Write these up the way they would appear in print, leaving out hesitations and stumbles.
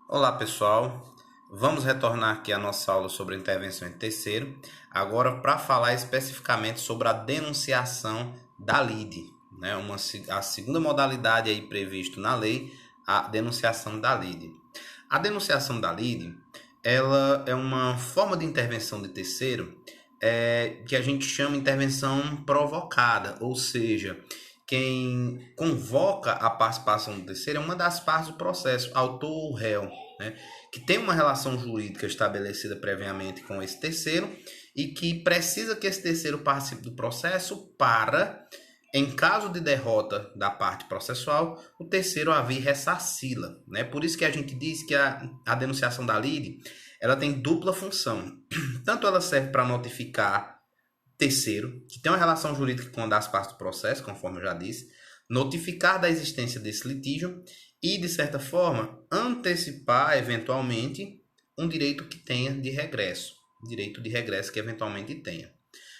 Olá pessoal, vamos retornar aqui a nossa aula sobre intervenção em terceiro, agora para falar especificamente sobre a denunciação da lide, né? A segunda modalidade aí previsto na lei, a denunciação da lide. A denunciação da lide, ela é uma forma de intervenção de terceiro que a gente chama de intervenção provocada, ou seja, quem convoca a participação do terceiro é uma das partes do processo, autor ou réu, né? Que tem uma relação jurídica estabelecida previamente com esse terceiro e que precisa que esse terceiro participe do processo para, em caso de derrota da parte processual, o terceiro a vir ressarci-la, né? Por isso que a gente diz que a denunciação da lide ela tem dupla função. Tanto ela serve para notificar terceiro, que tem uma relação jurídica com uma das partes do processo, conforme eu já disse, notificar da existência desse litígio e, de certa forma, antecipar, eventualmente, um direito que tenha de regresso. Direito de regresso que eventualmente tenha.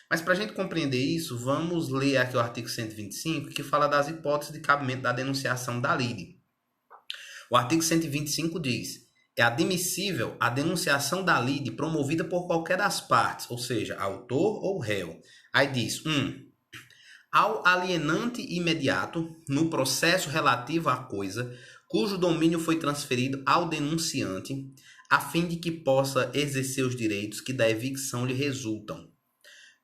Mas para a gente compreender isso, vamos ler aqui o artigo 125, que fala das hipóteses de cabimento da denunciação da lide. O artigo 125 diz: é admissível a denunciação da lide promovida por qualquer das partes, ou seja, autor ou réu. Aí diz: 1. Ao alienante imediato, no processo relativo à coisa, cujo domínio foi transferido ao denunciante, a fim de que possa exercer os direitos que da evicção lhe resultam.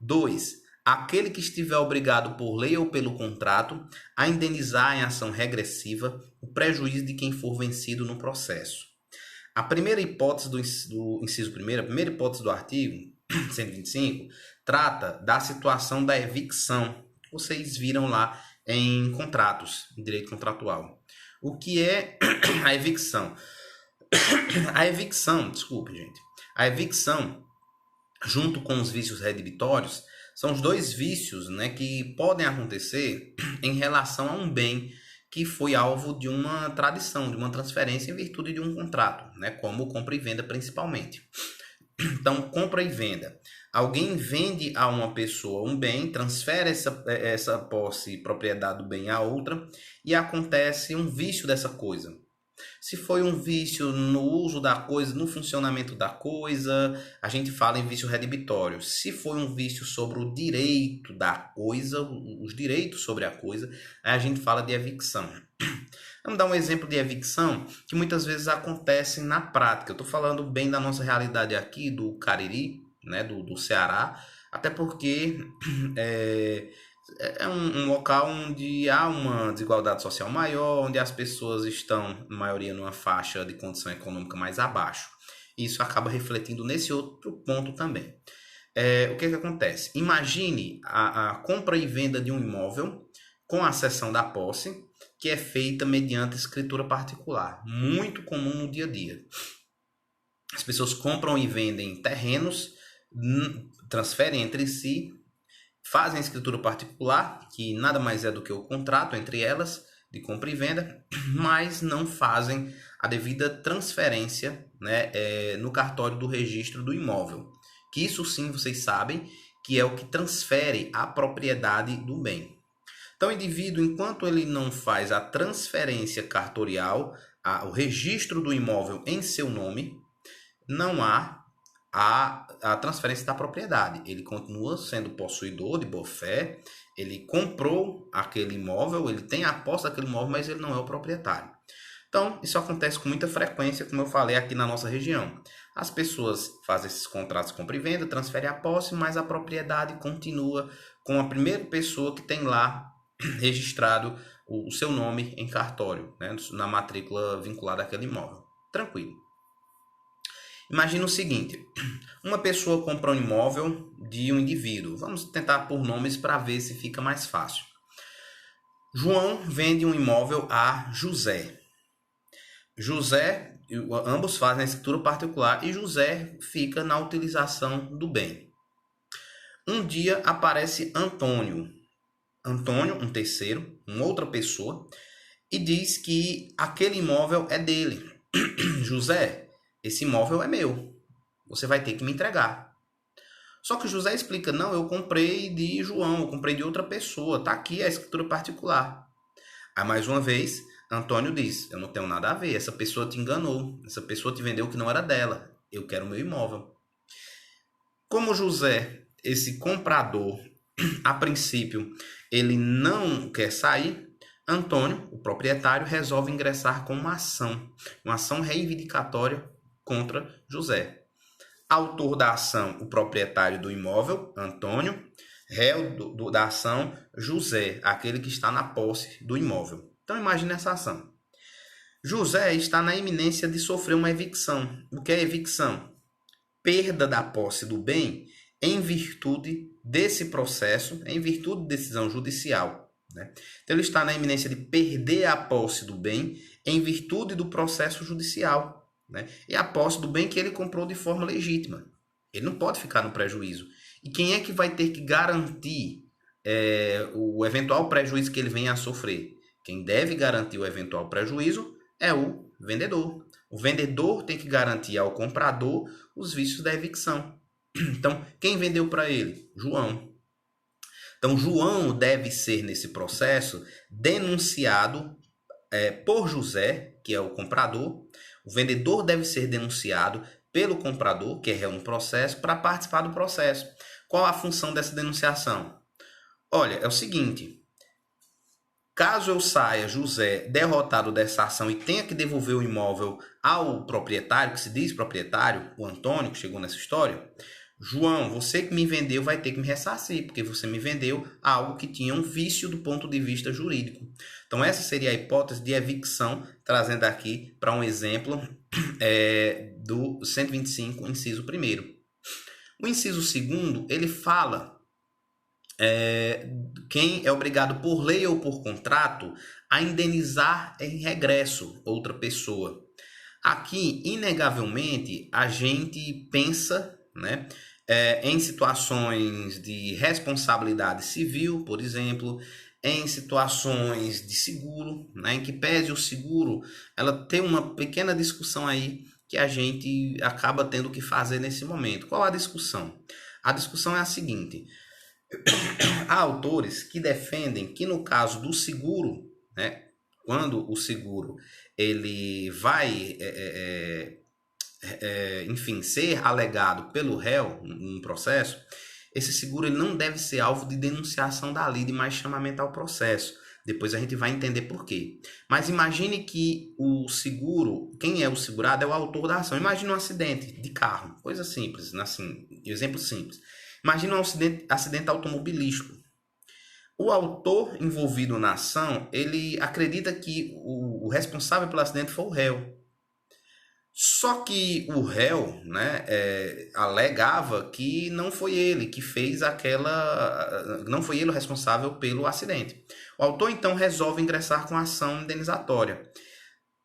2. Aquele que estiver obrigado por lei ou pelo contrato a indenizar em ação regressiva o prejuízo de quem for vencido no processo. A primeira hipótese do inciso 1º, a primeira hipótese do artigo 125, trata da situação da evicção. Vocês viram lá em contratos, em direito contratual. O que é a evicção? A evicção, desculpe, gente. A evicção, junto com os vícios redibitórios, são os dois vícios, né, que podem acontecer em relação a um bem que foi alvo de uma tradição, de uma transferência em virtude de um contrato, né, como compra e venda principalmente. Então, compra e venda. Alguém vende a uma pessoa um bem, transfere essa posse, propriedade do bem a outra e acontece um vício dessa coisa. Se foi um vício no uso da coisa, no funcionamento da coisa, a gente fala em vício redibitório. Se foi um vício sobre o direito da coisa, os direitos sobre a coisa, aí a gente fala de evicção. Vamos dar um exemplo de evicção que muitas vezes acontece na prática. Eu estou falando bem da nossa realidade aqui, do Cariri, né, do Ceará, até porque é um local onde há uma desigualdade social maior, onde as pessoas estão, na maioria, numa faixa de condição econômica mais abaixo. Isso acaba refletindo nesse outro ponto também. O que acontece? Imagine a compra e venda de um imóvel com a cessão da posse, que é feita mediante escritura particular, muito comum no dia a dia. As pessoas compram e vendem terrenos, transferem entre si, fazem a escritura particular, que nada mais é do que o contrato entre elas, de compra e venda, mas não fazem a devida transferência, né, no cartório do registro do imóvel. Que isso sim vocês sabem que é o que transfere a propriedade do bem. Então, o indivíduo, enquanto ele não faz a transferência cartorial, o registro do imóvel em seu nome, não há a transferência da propriedade. Ele continua sendo possuidor de boa-fé, ele comprou aquele imóvel, ele tem a posse daquele imóvel, mas ele não é o proprietário. Então, isso acontece com muita frequência, como eu falei aqui na nossa região. As pessoas fazem esses contratos de compra e venda, transferem a posse, mas a propriedade continua com a primeira pessoa que tem lá registrado o seu nome em cartório, né, na matrícula vinculada àquele imóvel. Tranquilo. Imagina o seguinte: uma pessoa compra um imóvel de um indivíduo. Vamos tentar por nomes para ver se fica mais fácil. João vende um imóvel a José. José, ambos fazem a escritura particular e José fica na utilização do bem. Um dia aparece Antônio, um terceiro, uma outra pessoa, e diz que aquele imóvel é dele. José, esse imóvel é meu, você vai ter que me entregar. Só que José explica: não, eu comprei de João, eu comprei de outra pessoa, tá aqui a escritura particular. Aí mais uma vez, Antônio diz, eu não tenho nada a ver, essa pessoa te enganou, essa pessoa te vendeu o que não era dela, eu quero o meu imóvel. Como José, esse comprador, a princípio, ele não quer sair, Antônio, o proprietário, resolve ingressar com uma ação reivindicatória contra José. Autor da ação, o proprietário do imóvel, Antônio. Réu da ação, José, aquele que está na posse do imóvel. Então imagine essa ação. José está na iminência de sofrer uma evicção. O que é evicção? Perda da posse do bem em virtude desse processo, em virtude de decisão judicial. Né? Então ele está na iminência de perder a posse do bem em virtude do processo judicial. Né? E a posse do bem que ele comprou de forma legítima. Ele não pode ficar no prejuízo. E quem é que vai ter que garantir o eventual prejuízo que ele venha a sofrer? Quem deve garantir o eventual prejuízo é o vendedor. O vendedor tem que garantir ao comprador os vícios da evicção. Então, quem vendeu para ele? João. Então, João deve ser, nesse processo, denunciado por José, que é o comprador. O vendedor deve ser denunciado pelo comprador, que é réu no processo, para participar do processo. Qual a função dessa denunciação? Olha, é o seguinte, caso eu saia, José, derrotado dessa ação e tenha que devolver o imóvel ao proprietário, que se diz proprietário, o Antônio, que chegou nessa história, João, você que me vendeu vai ter que me ressarcir, porque você me vendeu algo que tinha um vício do ponto de vista jurídico. Então, essa seria a hipótese de evicção, trazendo aqui para um exemplo do 125, inciso 1º. O inciso 2º, ele fala quem é obrigado por lei ou por contrato a indenizar em regresso outra pessoa. Aqui, inegavelmente, a gente pensa, né, em situações de responsabilidade civil, por exemplo, em situações de seguro, né, em que pese o seguro, ela tem uma pequena discussão aí que a gente acaba tendo que fazer nesse momento. Qual a discussão? A discussão é a seguinte: há autores que defendem que no caso do seguro, né, quando o seguro ele vai enfim, ser alegado pelo réu num processo, esse seguro ele não deve ser alvo de denunciação da lide, mas chamamento ao processo. Depois a gente vai entender por quê. Mas imagine que o seguro, quem é o segurado é o autor da ação. Imagine um acidente de carro, coisa simples, assim, exemplo simples. Imagine um acidente automobilístico. O autor envolvido na ação, ele acredita que o responsável pelo acidente foi o réu. Só que o réu, né, alegava que não foi ele que fez não foi ele o responsável pelo acidente. O autor então resolve ingressar com ação indenizatória.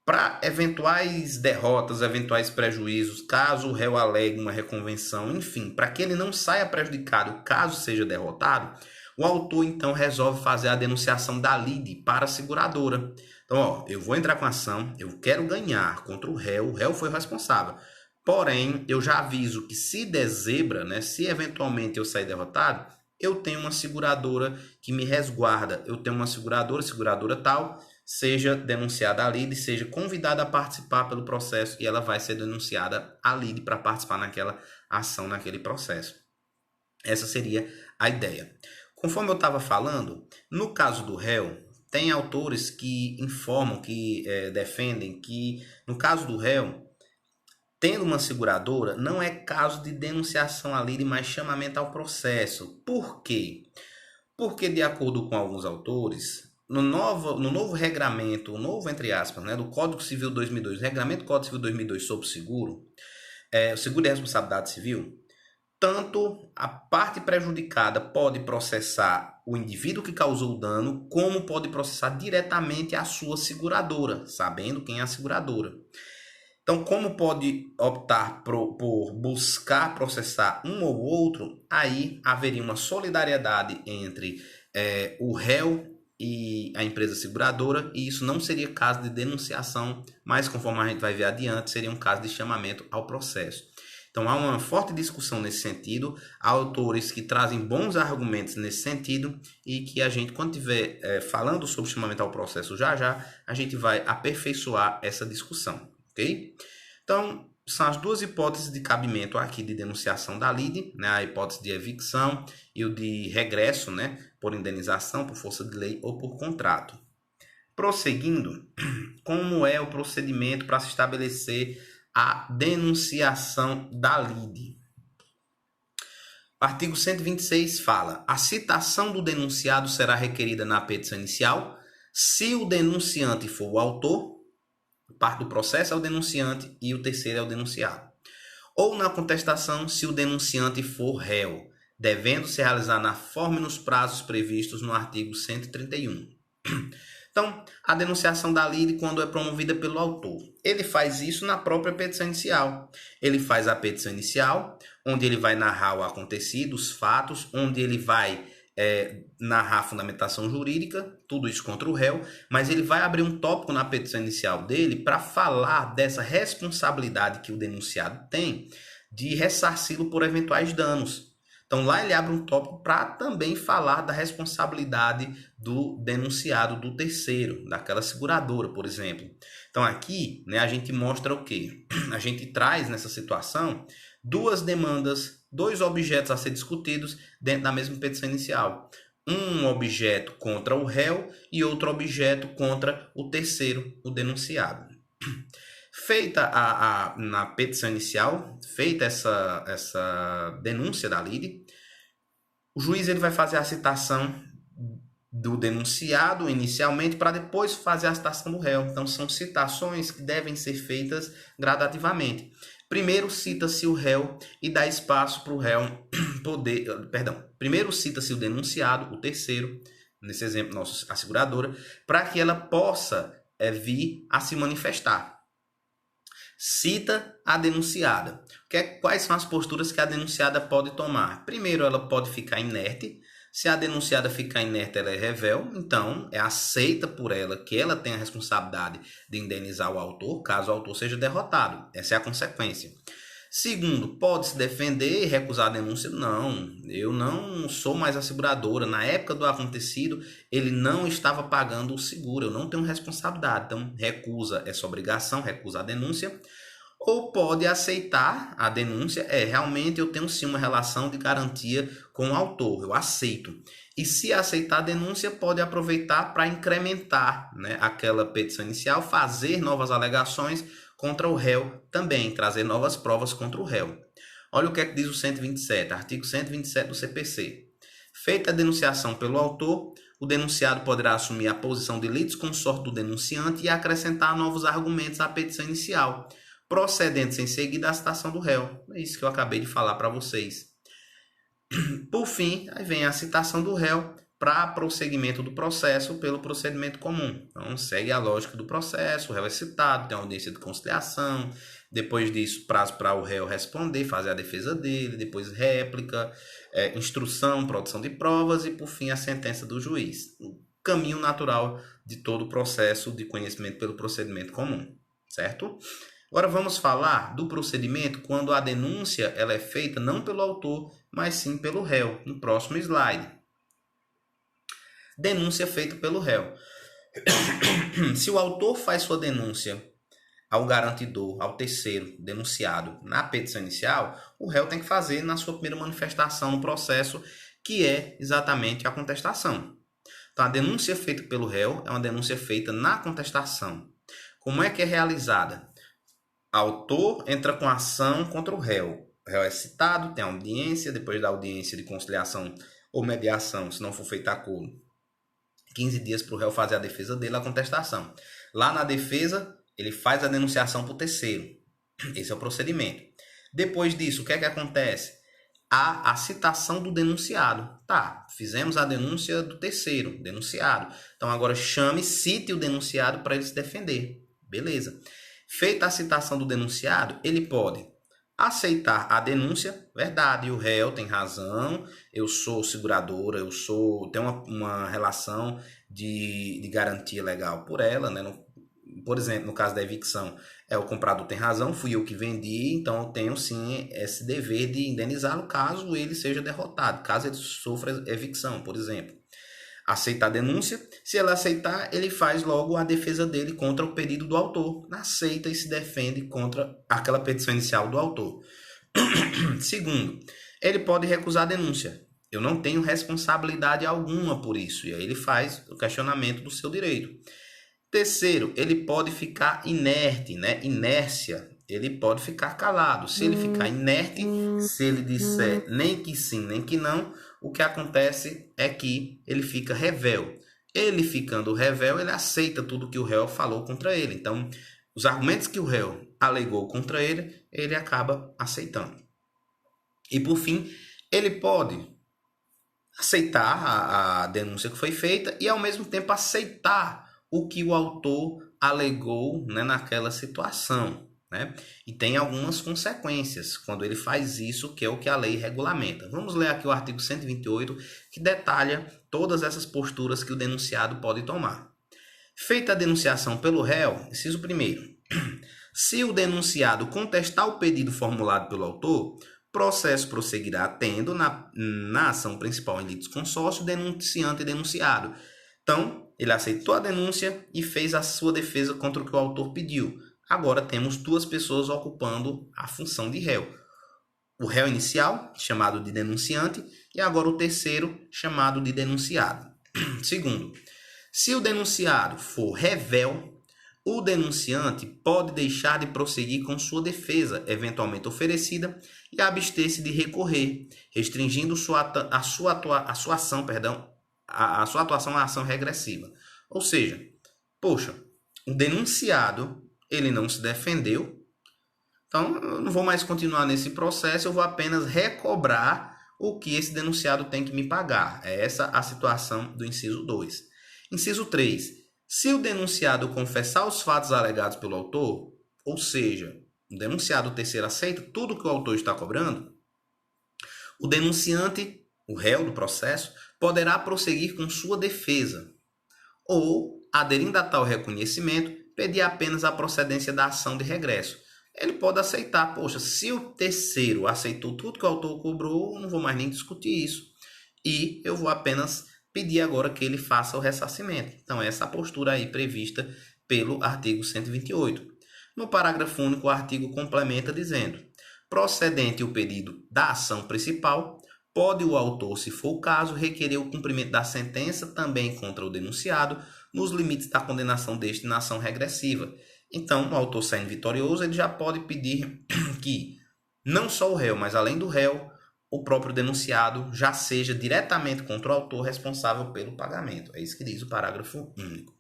Para eventuais derrotas, eventuais prejuízos, caso o réu alegue uma reconvenção, enfim, para que ele não saia prejudicado caso seja derrotado, o autor então resolve fazer a denunciação da lide para a seguradora. Então, eu vou entrar com a ação, eu quero ganhar contra o réu foi o responsável. Porém, eu já aviso que se der zebra, né, se eventualmente eu sair derrotado, eu tenho uma seguradora que me resguarda. Eu tenho uma seguradora tal, seja denunciada a lide, seja convidada a participar pelo processo e ela vai ser denunciada a lide para participar naquela ação, naquele processo. Essa seria a ideia. Conforme eu estava falando, no caso do réu, tem autores que informam, que defendem que, no caso do réu, tendo uma seguradora, não é caso de denunciação à lide, mas chamamento ao processo. Por quê? Porque, de acordo com alguns autores, no novo regramento, o novo, entre aspas, né, do Código Civil 2002, o regramento do Código Civil 2002 sobre o seguro de responsabilidade civil, tanto a parte prejudicada pode processar o indivíduo que causou o dano, como pode processar diretamente a sua seguradora, sabendo quem é a seguradora. Então, como pode optar por buscar processar um ou outro, aí haveria uma solidariedade entre o réu e a empresa seguradora, e isso não seria caso de denunciação, mas conforme a gente vai ver adiante, seria um caso de chamamento ao processo. Então há uma forte discussão nesse sentido, há autores que trazem bons argumentos nesse sentido e que a gente, quando estiver falando sobre chamamento ao processo já, a gente vai aperfeiçoar essa discussão, ok? Então, são as duas hipóteses de cabimento aqui de denunciação da lide, né? A hipótese de evicção e o de regresso, né? Por indenização, por força de lei ou por contrato. Prosseguindo, como é o procedimento para se estabelecer a denunciação da lide? O artigo 126 fala: a citação do denunciado será requerida na petição inicial se o denunciante for o autor, parte do processo é o denunciante e o terceiro é o denunciado, ou na contestação se o denunciante for réu, devendo se realizar na forma e nos prazos previstos no artigo 131. Então, a denunciação da lide, quando é promovida pelo autor, ele faz isso na própria petição inicial. Ele faz a petição inicial, onde ele vai narrar o acontecido, os fatos, onde ele vai narrar a fundamentação jurídica, tudo isso contra o réu, mas ele vai abrir um tópico na petição inicial dele para falar dessa responsabilidade que o denunciado tem de ressarci-lo por eventuais danos. Então, lá ele abre um tópico para também falar da responsabilidade do denunciado, do terceiro, daquela seguradora, por exemplo. Então, aqui, né, a gente mostra o quê? A gente traz nessa situação duas demandas, dois objetos a ser discutidos dentro da mesma petição inicial. Um objeto contra o réu e outro objeto contra o terceiro, o denunciado. Feita na petição inicial, feita essa denúncia da lide, o juiz ele vai fazer a citação do denunciado inicialmente para depois fazer a citação do réu. Então, são citações que devem ser feitas gradativamente. Primeiro cita-se o réu e dá espaço para o réu poder... Primeiro cita-se o denunciado, o terceiro, nesse exemplo nosso, a seguradora, para que ela possa vir a se manifestar. Cita a denunciada. Quais são as posturas que a denunciada pode tomar? Primeiro, ela pode ficar inerte. Se a denunciada ficar inerte, ela é revel, então é aceita por ela que ela tem a responsabilidade de indenizar o autor, caso o autor seja derrotado. Essa é a consequência. Segundo, pode se defender e recusar a denúncia? Não, eu não sou mais a seguradora. Na época do acontecido, ele não estava pagando o seguro, eu não tenho responsabilidade. Então, recusa essa obrigação, recusa a denúncia. Ou pode aceitar a denúncia, realmente eu tenho sim uma relação de garantia com o autor, eu aceito. E se aceitar a denúncia, pode aproveitar para incrementar, né, aquela petição inicial, fazer novas alegações contra o réu também, trazer novas provas contra o réu. Olha o que é que diz o 127, artigo 127 do CPC. Feita a denunciação pelo autor, o denunciado poderá assumir a posição de litisconsorte do denunciante e acrescentar novos argumentos à petição inicial, procedendo-se em seguida à citação do réu. É isso que eu acabei de falar para vocês. Por fim, aí vem a citação do réu para prosseguimento do processo pelo procedimento comum. Então, segue a lógica do processo, o réu é citado, tem audiência de conciliação, depois disso, prazo para o réu responder, fazer a defesa dele, depois réplica, instrução, produção de provas e, por fim, a sentença do juiz. O caminho natural de todo o processo de conhecimento pelo procedimento comum, certo? Agora vamos falar do procedimento quando a denúncia ela é feita não pelo autor, mas sim pelo réu, no próximo slide. Denúncia feita pelo réu. Se o autor faz sua denúncia ao garantidor, ao terceiro denunciado na petição inicial, o réu tem que fazer na sua primeira manifestação no processo, que é exatamente a contestação. Então, a denúncia feita pelo réu é uma denúncia feita na contestação. Como é que é realizada? Autor entra com ação contra o réu. O réu é citado, tem audiência, depois da audiência de conciliação ou mediação, se não for feita acordo, 15 dias para o réu fazer a defesa dele, a contestação. Lá na defesa, ele faz a denunciação para o terceiro. Esse é o procedimento. Depois disso, o que é que acontece? Há a citação do denunciado. Tá, fizemos a denúncia do terceiro, denunciado. Então agora cite o denunciado para ele se defender. Beleza. Feita a citação do denunciado, ele pode aceitar a denúncia, verdade, o réu tem razão, eu sou seguradora, tenho uma relação de garantia legal por ela, né? por exemplo, no caso da evicção, o comprador tem razão, fui eu que vendi, então eu tenho sim esse dever de indenizá-lo caso ele seja derrotado, caso ele sofra evicção, por exemplo. Aceitar a denúncia, se ele aceitar, ele faz logo a defesa dele contra o pedido do autor, aceita e se defende contra aquela petição inicial do autor. Segundo, ele pode recusar a denúncia. Eu não tenho responsabilidade alguma por isso. E aí ele faz o questionamento do seu direito. Terceiro, ele pode ficar inerte, né? Inércia. Ele pode ficar calado. Se ele ficar inerte, se ele disser nem que sim, nem que não, o que acontece é que ele fica revel. Ele ficando revel, ele aceita tudo que o réu falou contra ele. Então, os argumentos que o réu alegou contra ele, ele acaba aceitando. E por fim, ele pode aceitar a denúncia que foi feita e ao mesmo tempo aceitar o que o autor alegou, né, naquela situação. Né? E tem algumas consequências quando ele faz isso, que é o que a lei regulamenta. Vamos ler aqui o artigo 128, que detalha todas essas posturas que o denunciado pode tomar. Feita a denunciação pelo réu, inciso 1º, se o denunciado contestar o pedido formulado pelo autor, processo prosseguirá tendo na ação principal em litisconsórcio denunciante e denunciado. Então, ele aceitou a denúncia e fez a sua defesa contra o que o autor pediu. Agora temos duas pessoas ocupando a função de réu. O réu inicial, chamado de denunciante, e agora o terceiro, chamado de denunciado. Segundo, se o denunciado for revel, o denunciante pode deixar de prosseguir com sua defesa, eventualmente oferecida, e abster-se de recorrer, restringindo a sua atuação à ação regressiva. Ou seja, poxa, o denunciado ele não se defendeu, então eu não vou mais continuar nesse processo, eu vou apenas recobrar o que esse denunciado tem que me pagar. É essa a situação do inciso 2. Inciso 3. Se o denunciado confessar os fatos alegados pelo autor, ou seja, o denunciado terceiro aceita tudo que o autor está cobrando, o denunciante, o réu do processo, poderá prosseguir com sua defesa ou, aderindo a tal reconhecimento, pedir apenas a procedência da ação de regresso. Ele pode aceitar, poxa, se o terceiro aceitou tudo que o autor cobrou, eu não vou mais nem discutir isso. E eu vou apenas pedir agora que ele faça o ressarcimento. Então, essa postura aí prevista pelo artigo 128. No parágrafo único, o artigo complementa dizendo: procedente o pedido da ação principal, pode o autor, se for o caso, requerer o cumprimento da sentença também contra o denunciado, nos limites da condenação deste na ação regressiva. Então, o autor saindo vitorioso, ele já pode pedir que não só o réu, mas além do réu, o próprio denunciado já seja diretamente contra o autor responsável pelo pagamento. É isso que diz o parágrafo único.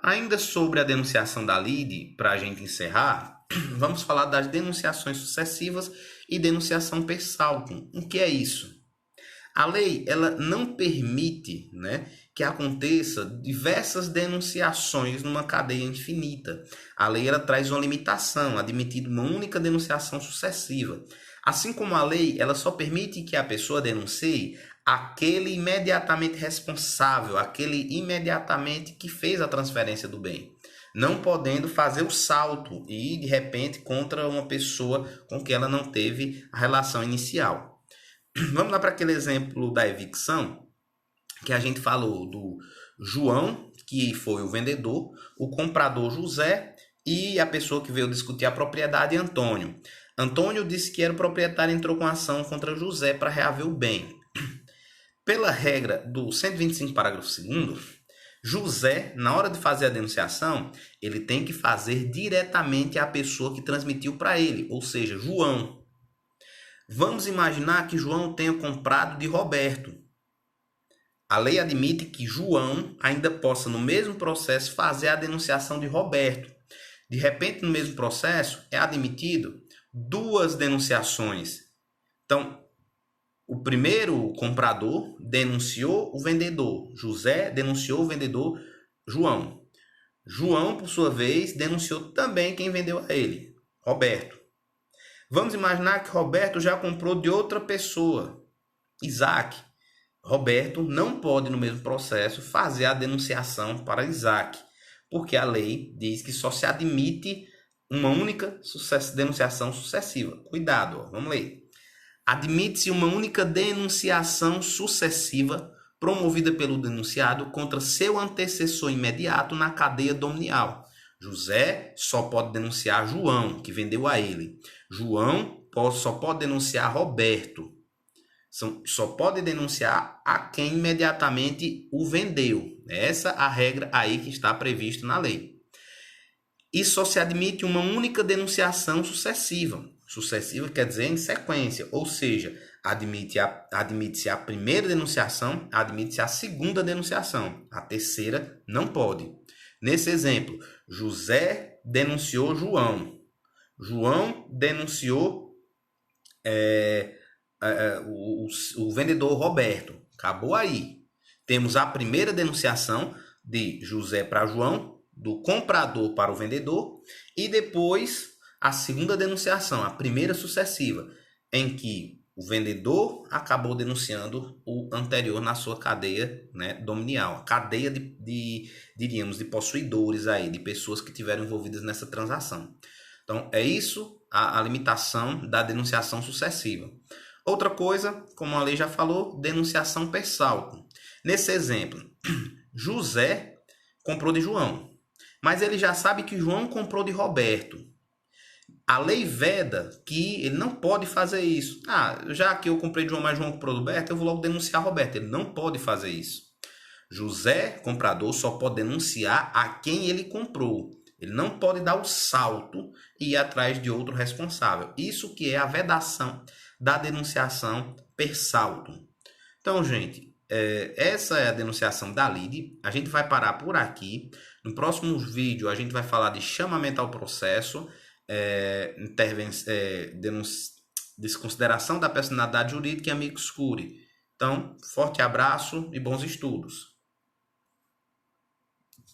Ainda sobre a denunciação da lide, para a gente encerrar, vamos falar das denunciações sucessivas e denunciação per saltum. O que é isso? A lei ela não permite, né, que aconteça diversas denunciações numa cadeia infinita. A lei ela traz uma limitação, admitindo uma única denunciação sucessiva. Assim como a lei ela só permite que a pessoa denuncie aquele imediatamente responsável, aquele imediatamente que fez a transferência do bem, não podendo fazer o salto e de repente contra uma pessoa com que ela não teve a relação inicial. Vamos lá para aquele exemplo da evicção, que a gente falou do João, que foi o vendedor, o comprador José e a pessoa que veio discutir a propriedade, Antônio. Antônio disse que era o proprietário e entrou com ação contra José para reaver o bem. Pela regra do 125, parágrafo 2º, José, na hora de fazer a denunciação, ele tem que fazer diretamente à pessoa que transmitiu para ele, ou seja, João. Vamos imaginar que João tenha comprado de Roberto. A lei admite que João ainda possa, no mesmo processo, fazer a denunciação de Roberto. De repente, no mesmo processo, é admitido duas denunciações. Então, o primeiro comprador denunciou o vendedor. José denunciou o vendedor João. João, por sua vez, denunciou também quem vendeu a ele, Roberto. Vamos imaginar que Roberto já comprou de outra pessoa, Isaac. Roberto não pode, no mesmo processo, fazer a denunciação para Isaac, porque a lei diz que só se admite uma única denunciação sucessiva. Cuidado, ó, vamos ler. Admite-se uma única denunciação sucessiva promovida pelo denunciado contra seu antecessor imediato na cadeia dominial. José só pode denunciar João, que vendeu a ele. João só pode denunciar Roberto. Só pode denunciar a quem imediatamente o vendeu. Essa é a regra aí que está prevista na lei. E só se admite uma única denunciação sucessiva. Sucessiva quer dizer em sequência, ou seja, admite-se a primeira denunciação, admite-se a segunda denunciação. A terceira não pode. Nesse exemplo, José denunciou João. João denunciou o vendedor Roberto. Acabou aí. Temos a primeira denunciação de José para João, do comprador para o vendedor, e depois a segunda denunciação, a primeira sucessiva, em que o vendedor acabou denunciando o anterior na sua cadeia, né, dominial, a cadeia diríamos, de possuidores aí, de pessoas que tiveram envolvidas nessa transação. Então, é isso a limitação da denunciação sucessiva. Outra coisa, como a lei já falou, denunciação per saltum. Nesse exemplo, José comprou de João, mas ele já sabe que João comprou de Roberto. A lei veda que ele não pode fazer isso. Já que eu comprei de João, mas João comprou de Roberto, eu vou logo denunciar Roberto. Ele não pode fazer isso. José, comprador, só pode denunciar a quem ele comprou. Ele não pode dar o salto e ir atrás de outro responsável. Isso que é a vedação da denunciação per saltum. Então, gente, essa é a denunciação da lide. A gente vai parar por aqui. No próximo vídeo, a gente vai falar de chamamento ao processo, desconsideração da personalidade jurídica e amicus curiae. Então, forte abraço e bons estudos.